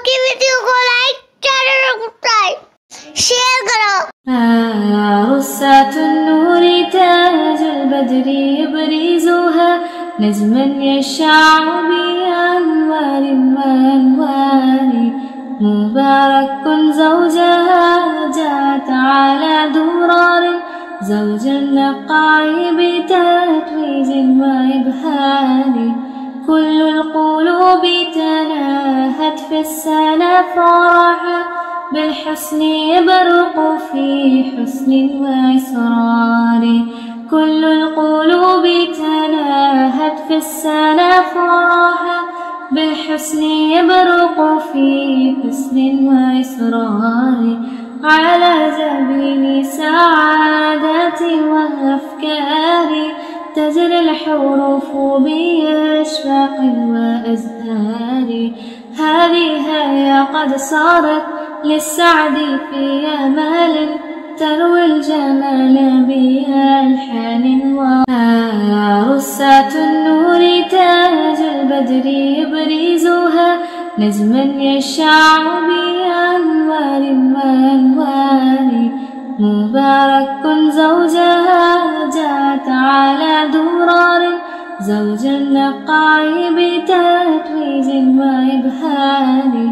की वीडियो को like channel को सब्सक्राइब शेयर करो। غصات النور تاج البدر يبرزها نجما يشع بأنوار وأنوار مبارك زوجها جاءت على درار زوج النقاع بتتويج وإبهار كل القلوب تناهت في السنة فرحا بالحسن يبرق في حسن وإسرار كل القلوب تناهت في السنة فرحا بالحسن يبرق في حسن وإسرار على جبين سعادة وأفكار تجري الحروف بأشواق وأزهار هذه هي قد صارت للسعد في أمال تروي الجمال بألحان رصات النور تاج البدر يبرزها نجما يشع بأنوار وأنوار مبارك زوجها جاءت على درار زوج النقاع بتتويج وإبهار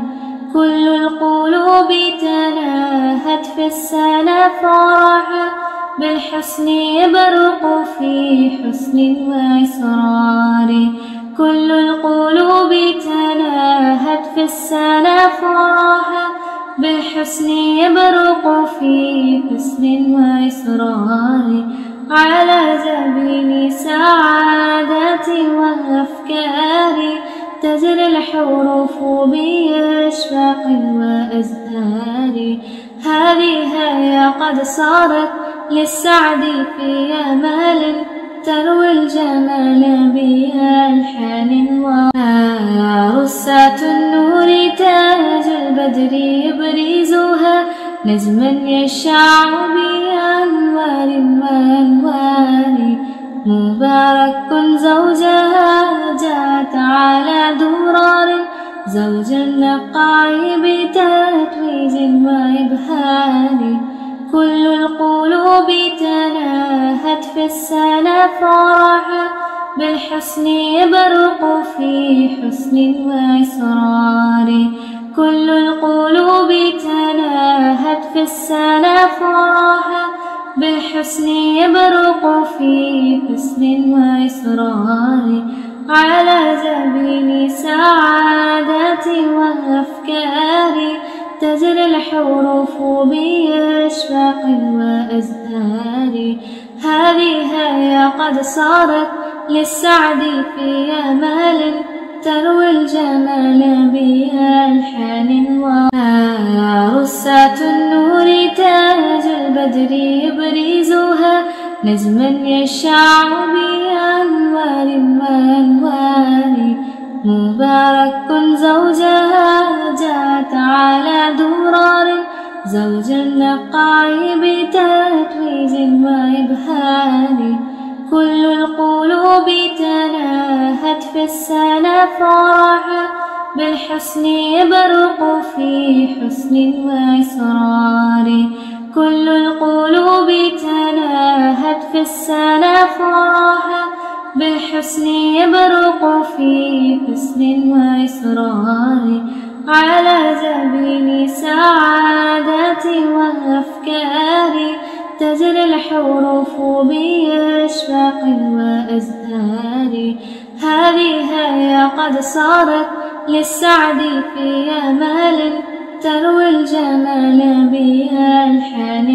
كل القلوب تناهت في السنة فرحا بالحسن يبرق في حسن وإسرار كل القلوب تناهت في السنة فرحا بالحسن يبرق في حسن وإسرار على جبين سعادة وأفكار تجري الحروف بأشواق وأزهار هذه هي قد صارت للسعد في أمال تروي الجمال بألحان رصات النور تاج البدر يبرزها نجما يشع بأنوار وأنوار مبارك زوجها جاءت على درار زوج النقاع بتتويج وإبهار كل القلوب تناهت في السنة فرحا بالحسن يبرق في حسن وإسرار كل القلوب تناهت في السنة فرحا بالحسن يبرق في حسن وإسرار على جبين سعادة وأفكار تجري الحروف بأشواق وأزهار هذه هي قد صارت للسعد في أمال تروي الجمال بألحان رصات النور تاج البدر يبرزها نجما يشع بأنوار وأنوار مبارك زوجها جاءت على درار زوج النقاع بتتويج وإبهار كل القلوب تناهت في السنة فرحا بالحسن يبرق في حسن وإسرار كل القلوب تناهت في السنة فرحا بالحسن يبرق في حسن وإسرار على جبين سعادة وأفكار تجري الحروف بأشواق وأزهار هذه هي قد صارت للسعد في أمال تروي الجمال بألحان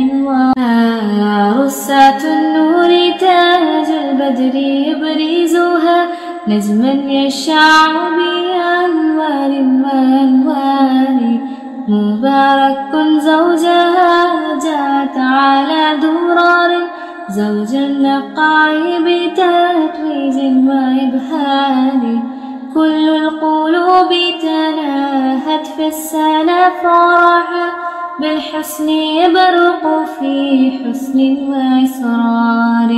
رصات النور تاج البدر يبرزها نجما يشع بأنوار وأنوار مبارك زوجها جاءت على درار زوج النقاع بتتويج وإبهار كل القلوب تناهت في السنة فرحا بالحسن يبرق في حسن وإسرار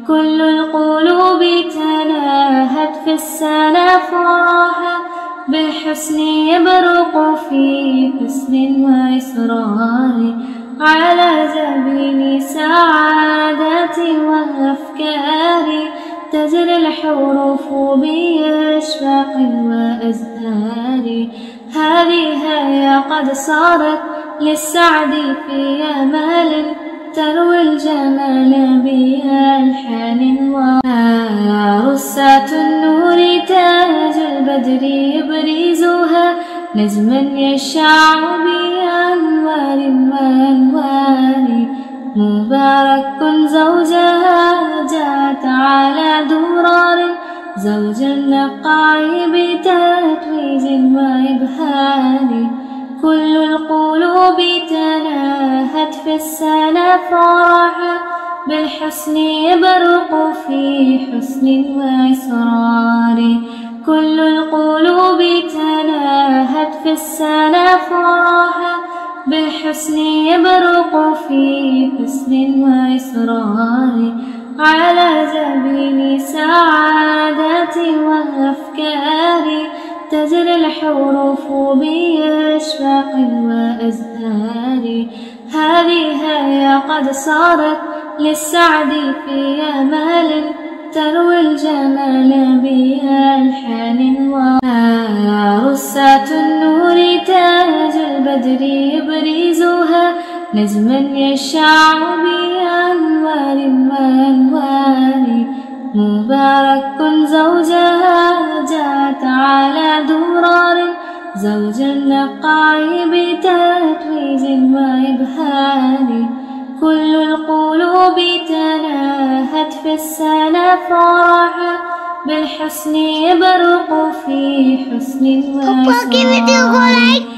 كل القلوب تناهت في السنة فرحا بالحسن يبرق في حسن وإسرار على جبين سعادتي وأفكاري تجري الحروف بأشواق وأزهار هذه هي قد صارت للسعد في آمال تروي الجمال بألحان رسات النور تاج البدر يبرزها نجما يشع بأنوار وأنوار مبارك زوجها جاءت على درار زوج النقاع بتتويج وإبهار كل القلوب تناهت في السنة فرحا بالحسن يبرق في حسن وإسرار كل القلوب تناهت في السنة فرحا بالحسن يبرق في حسن وإسرار على جبين سعادتي وأفكاري تجري الحروف بأشواق وأزهار هذه هي قد صارت للسعد في آمال تروي الجمال بألحان رسات النور تاج البدر يبرزها نجما يشع بأنوار وأنوار مبارك زوجها جاءت على درار زوج النقاع بتتويج وإبهار كل القلوب تناهت في السنة فرحا بالحسن يبرق في حسن وإسرار